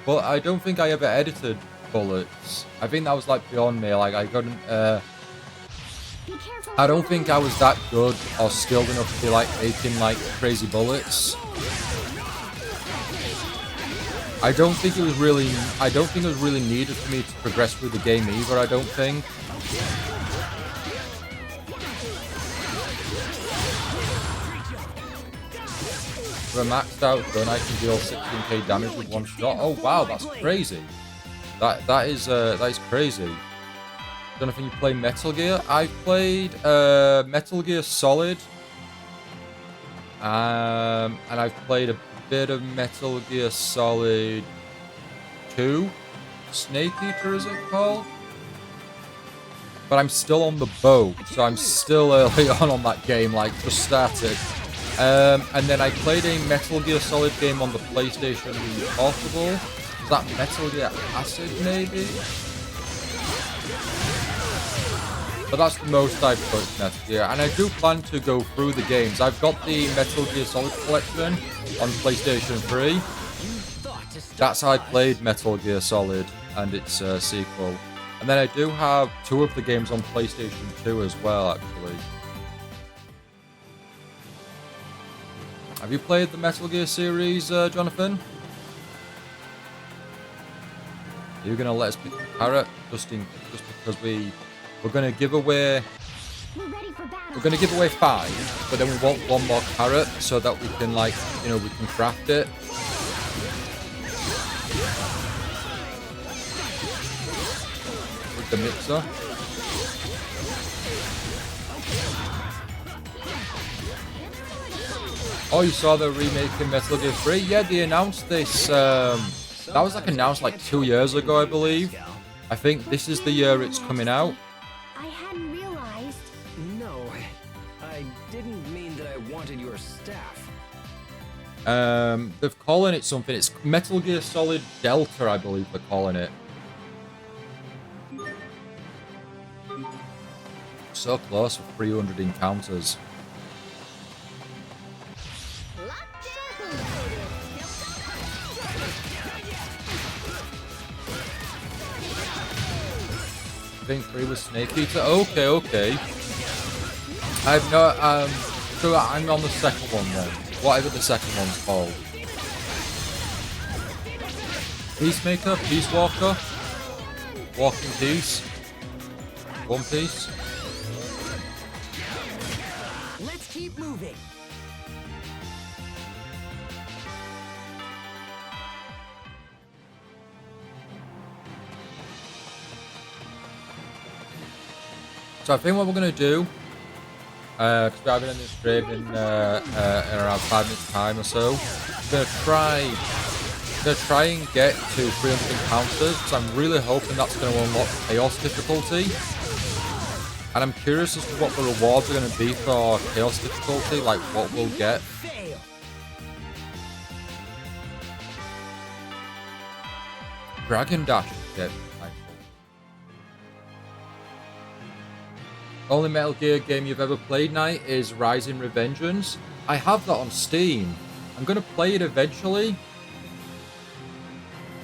edited bullets. I think that was like beyond me. Like I couldn't. I don't think I was that good or skilled enough to be like making like crazy bullets. I don't think it was really needed for me to progress through the game either. I don't think. For a maxed out gun, I can deal 16k damage with one shot. Oh wow, that's crazy. That is crazy. Jonathan, you play Metal Gear? I've played Metal Gear Solid, and I've played a bit of Metal Gear Solid 2, Snake Eater is it called? But I'm still on the boat, so I'm still early on that game, like just started. And then I played a Metal Gear Solid game on the PlayStation Portable. Is that Metal Gear Acid maybe? But that's the most I've put Metal Gear, and I do plan to go through the games. I've got the Metal Gear Solid collection on PlayStation 3. That's how I played Metal Gear Solid and its sequel. And then I do have 2 of the games on PlayStation 2 as well, actually. Have you played the Metal Gear series, Jonathan? Are you gonna let us pick a carrot just because we're gonna give away We're ready for battle. we're gonna give away 5, but then we want 1 more carrot so that we can we can craft it. With the mixer. Oh, you saw the remake in Metal Gear 3? Yeah, they announced this. That was announced 2 years ago, I believe. I think this is the year it's coming out. I hadn't realized. No, I didn't mean that I wanted your staff. They're calling it something. It's Metal Gear Solid Delta, I believe they're calling it. So close for 300 encounters. I think 3 was Snake Eater. Okay. I've no so I'm on the second one then. Whatever the second one's called. Peacemaker, Peace Walker, Walking Peace, One Piece. Let's keep moving. So I think what we're gonna do, because we're having this stream in around 5 minutes time or so, we're gonna try and get to 300 encounters. So I'm really hoping that's gonna unlock Chaos difficulty, and I'm curious as to what the rewards are gonna be for Chaos difficulty, like what we'll get. Dragon Dash is dead. Only Metal Gear game you've ever played, Knight, is Rising Revengeance. I have that on Steam. I'm going to play it eventually.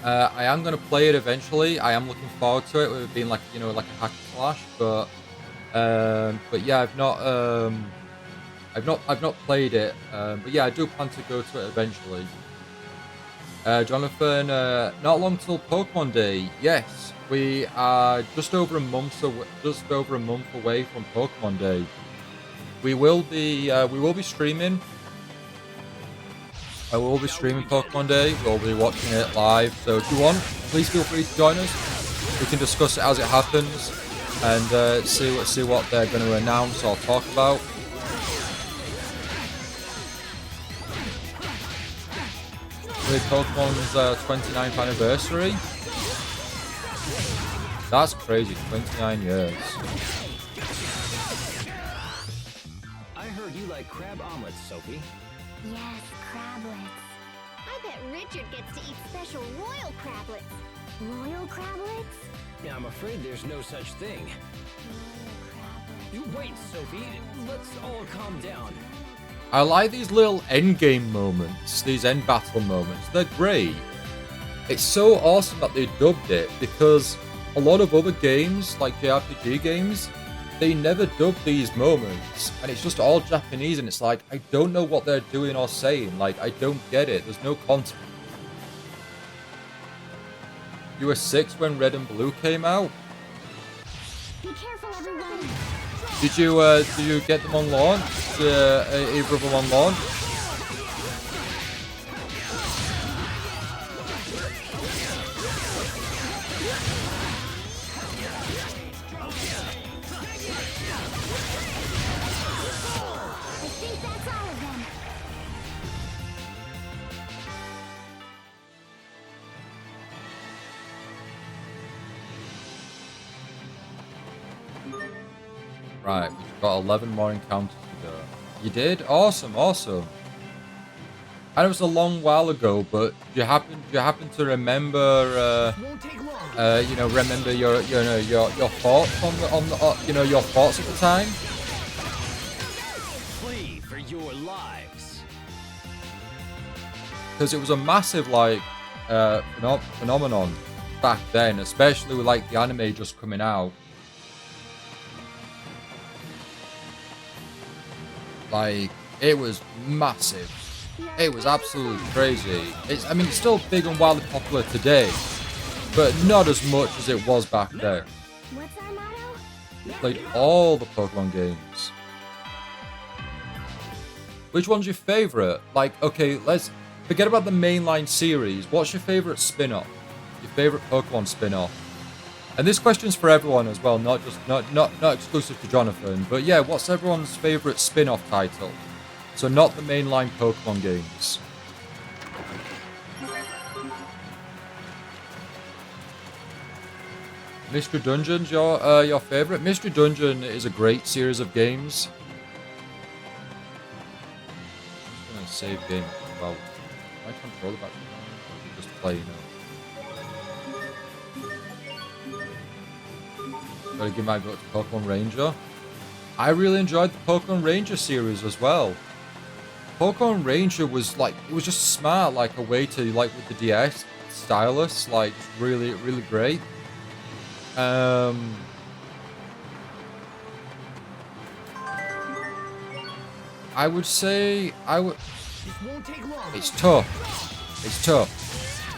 I am going to play it eventually. I am looking forward to it. With it being like a hack and slash, but yeah, I've not played it. But yeah, I do plan to go to it eventually. Jonathan, not long till Pokemon Day. Yes, we are just over a month away from Pokemon Day. We will be streaming. I will be streaming Pokemon Day. We'll be watching it live. So if you want, please feel free to join us. We can discuss it as it happens and see what they're going to announce or talk about. With Pokemon's 29th anniversary. That's crazy, 29 years. I heard you like crab omelets, Sophie. Yes, crablets. I bet Richard gets to eat special royal crablets. Royal crablets? I'm afraid there's no such thing. Royal crablets. You wait, Sophie. Let's all calm down. I like these little end game moments, these end battle moments. They're great. It's so awesome that they dubbed it, because a lot of other games, like JRPG games, they never dub these moments, and it's just all Japanese, and it's like, I don't know what they're doing or saying. Like, I don't get it. There's no context. You were 6 when Red and Blue came out? Be careful, everyone. Did you get them on launch? Either of them on launch? I think that's all of them. Right, we've got 11 more encounters to go. You did? Awesome, awesome. I know it was a long while ago, but do you happen to remember, remember your thoughts on your thoughts at the time? Flee for your lives. Because it was a massive phenomenon back then, especially with the anime just coming out. It was massive. It was absolutely crazy. I mean, it's still big and wildly popular today, but not as much as it was back then. What's our motto? Played all the Pokemon games. Which one's your favorite? Like, okay, let's forget about the mainline series. What's your favorite spin-off? Your favorite Pokemon spin-off? And this question's for everyone as well, not just not exclusive to Jonathan. But yeah, what's everyone's favorite spin-off title? So not the mainline Pokemon games. Mystery Dungeon's your favorite? Mystery Dungeon is a great series of games. I'm gonna save game. Well, my controller back. Just play now. Gotta give my vote to Pokemon Ranger. I really enjoyed the Pokemon Ranger series as well. Pokemon Ranger was like, it was just smart, like a way to, like with the DS stylus, like really, really great. I would say, it's tough. It's tough.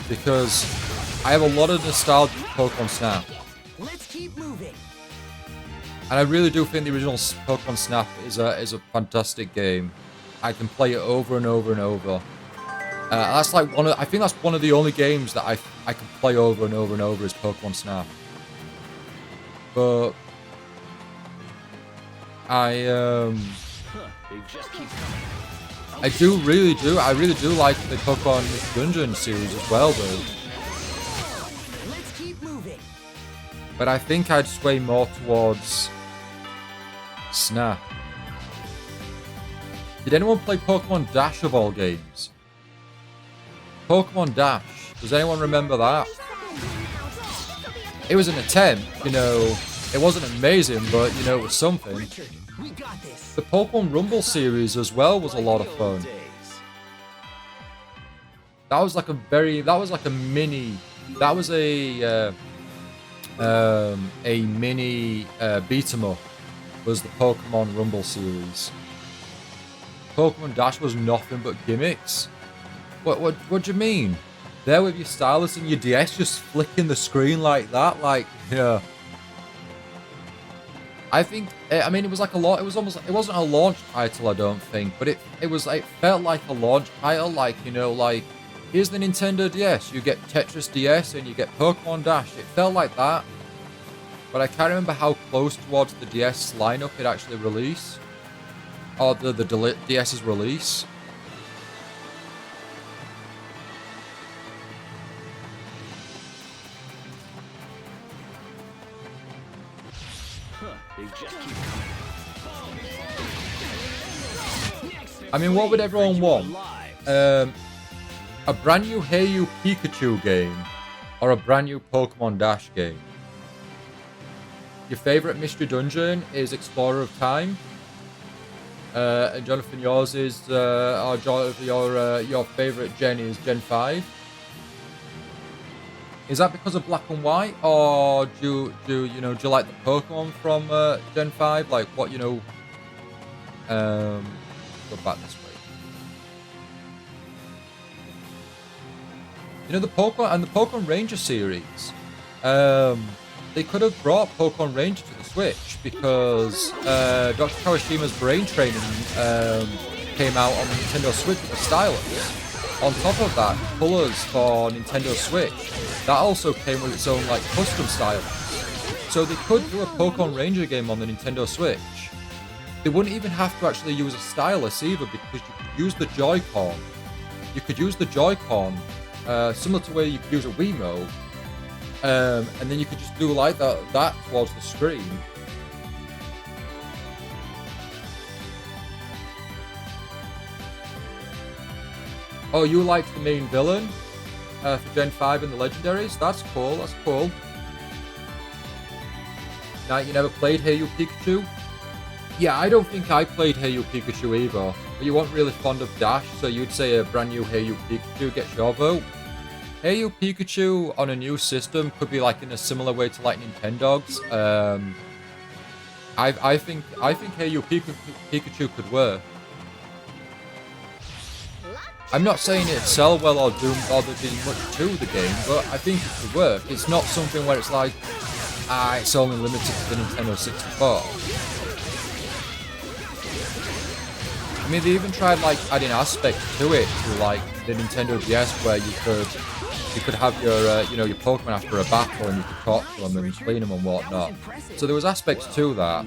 Because I have a lot of nostalgia for Pokemon Snap. Let's keep moving. And I really do think the original Pokemon Snap is a fantastic game. I can play it over and over and over. That's like I think that's one of the only games that I can play over and over and over is Pokemon Snap. But I really do like the Pokemon Dungeon series as well, though. Let's keep moving. But I think I'd sway more towards Snap. Did anyone play Pokemon Dash of all games? Pokemon Dash. Does anyone remember that? It was an attempt, you know. It wasn't amazing, but, you know, it was something. The Pokemon Rumble series as well was a lot of fun. That was like a mini beat 'em up, was the Pokemon Rumble series. Pokemon Dash was nothing but gimmicks. What do you mean? There with your stylus and your DS just flicking the screen like that, like, yeah. I think, I mean, it was like it wasn't a launch title, I don't think, but it felt like a launch title, like, you know, like, here's the Nintendo DS, you get Tetris DS and you get Pokemon Dash. It felt like that, but I can't remember how close towards the DS lineup it actually released, or the DS's release. I mean, what would everyone want? A brand new Hey You Pikachu game or a brand new Pokemon Dash game? Your favorite Mystery Dungeon is Explorer of Time, and Jonathan, yours is, or Jonathan, your favorite gen is Gen 5. Is that because of Black and White, or do you like the Pokemon from Gen 5? Like, what, you know? Go back this way. You know, the Pokemon Ranger series. They could have brought Pokemon Ranger to the Switch because Dr. Kawashima's Brain Training came out on the Nintendo Switch with the stylus. On top of that, colors for Nintendo Switch, that also came with its own like custom stylus. So they could do a Pokemon Ranger game on the Nintendo Switch. They wouldn't even have to actually use a stylus either, because you could use the Joy-Con. You could use the Joy-Con, similar to where you could use a Wiimote, and then you could just do like that towards the screen. Oh, you liked the main villain for Gen 5 and the Legendaries? That's cool, that's cool. Now, you never played Hey You Pikachu? Yeah, I don't think I played Hey You Pikachu either. But you weren't really fond of Dash, so you'd say a brand new Hey You Pikachu gets your vote. Hey You Pikachu on a new system could be like in a similar way to like Nintendogs. I think Hey You Pikachu could work. Luck I'm not saying it'd sell well or there'd be much to the game, but I think it could work. It's not something where it's like, it's only limited to the Nintendo 64. I mean, they even tried like adding aspects to it, to like the Nintendo DS, where you could have your your Pokemon after a battle and you could talk to them and clean them and whatnot. So there was aspects to that,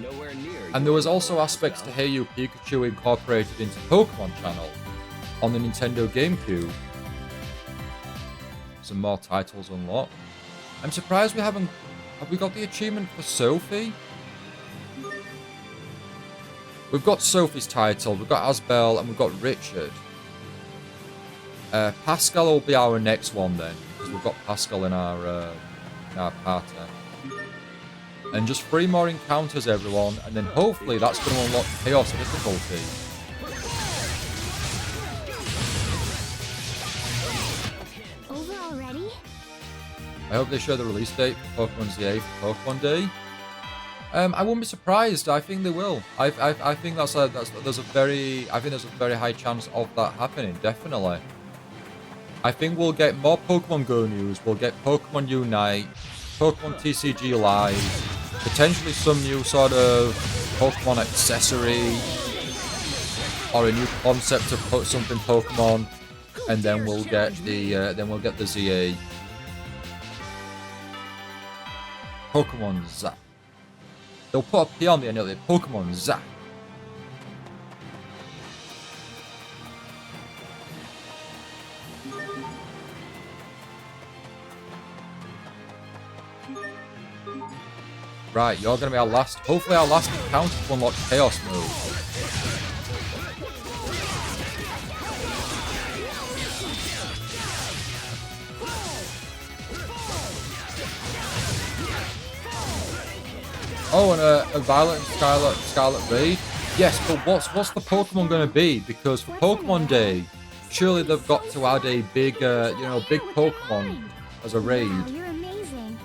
and there was also aspects to Hey You Pikachu incorporated into Pokemon Channel on the Nintendo GameCube. Some more titles unlocked. I'm surprised we haven't. Have we got the achievement for Sophie? We've got Sophie's title, we've got Asbel, and we've got Richard. Pascal will be our next one then, because we've got Pascal in our party. And just 3 more encounters, everyone, and then hopefully that's going to unlock Chaos difficulty. Over already? I hope they show the release date for Pokemon ZA for Pokemon Day. I wouldn't be surprised. I think they will. I think there's a very high chance of that happening. Definitely. I think we'll get more Pokemon Go news. We'll get Pokemon Unite, Pokemon TCG Live, potentially some new sort of Pokemon accessory or a new concept of something Pokemon, and then we'll get the ZA. Pokemon Zap. They'll put a P on the end of it. Pokemon Zap. Right, you're going to be our last, hopefully our last encounter to unlock Chaos mode. Oh, and a Violet and Scarlet raid. Yes, but what's the Pokemon going to be? Because for Pokemon Day, surely they've got to add a big, big Pokemon as a raid. Wow, you're amazing.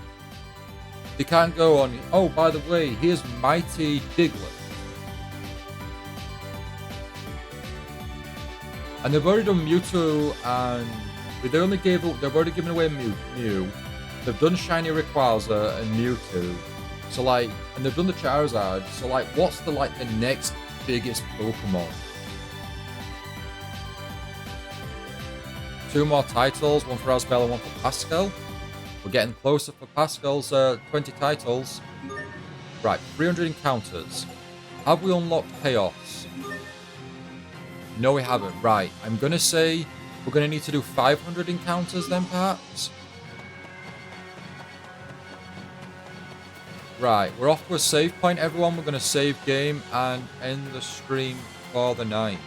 They can't go on. Oh, by the way, here's Mighty Diglett. And they've already done Mewtwo, and they've already given away Mew. They've done Shiny Rayquaza and Mewtwo. So like, and they've done the Charizard. So like, what's the next biggest Pokemon? 2 more titles, one for Asbel and one for Pascal. We're getting closer for Pascal's 20 titles. Right, 300 encounters. Have we unlocked Chaos? No, we haven't. Right, I'm going to say we're going to need to do 500 encounters then, perhaps? Right, we're off to a save point, everyone. We're going to save game and end the stream for the night.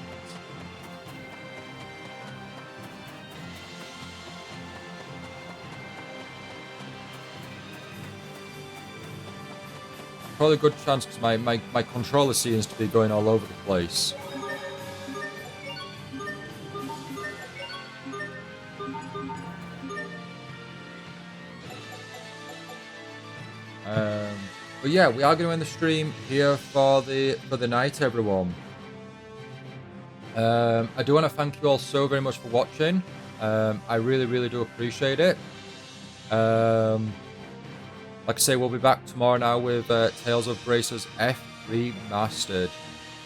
Probably a good chance because my controller seems to be going all over the place. But yeah, we are going to end the stream here for the night, everyone. I do want to thank you all so very much for watching. I really do appreciate it. Like I say, we'll be back tomorrow now with Tales of Grace's F Remastered.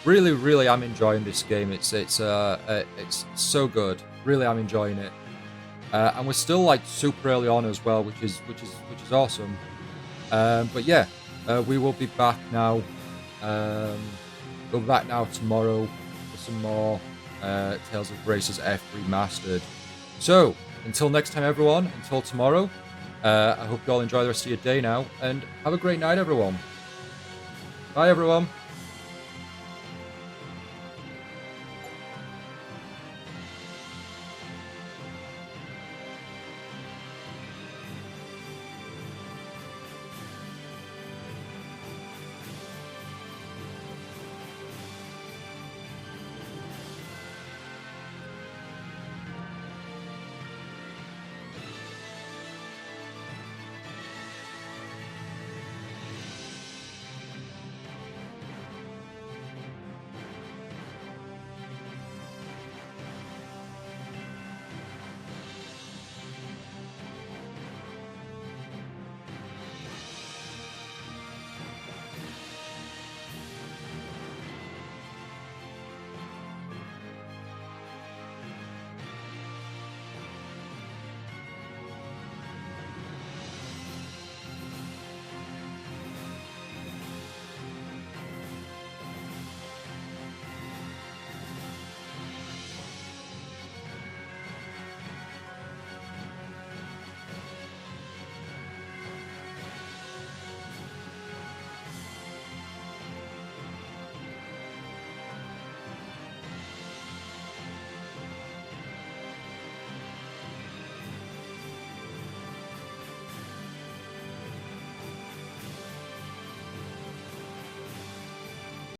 Really am enjoying this game. It's so good. Really am enjoying it. And we're still like super early on as well, which is awesome. But yeah, we will be back now. We'll be back now tomorrow for some more Tales of Grace's F Remastered. So, until next time, everyone, until tomorrow, I hope you all enjoy the rest of your day now, and have a great night, everyone. Bye, everyone.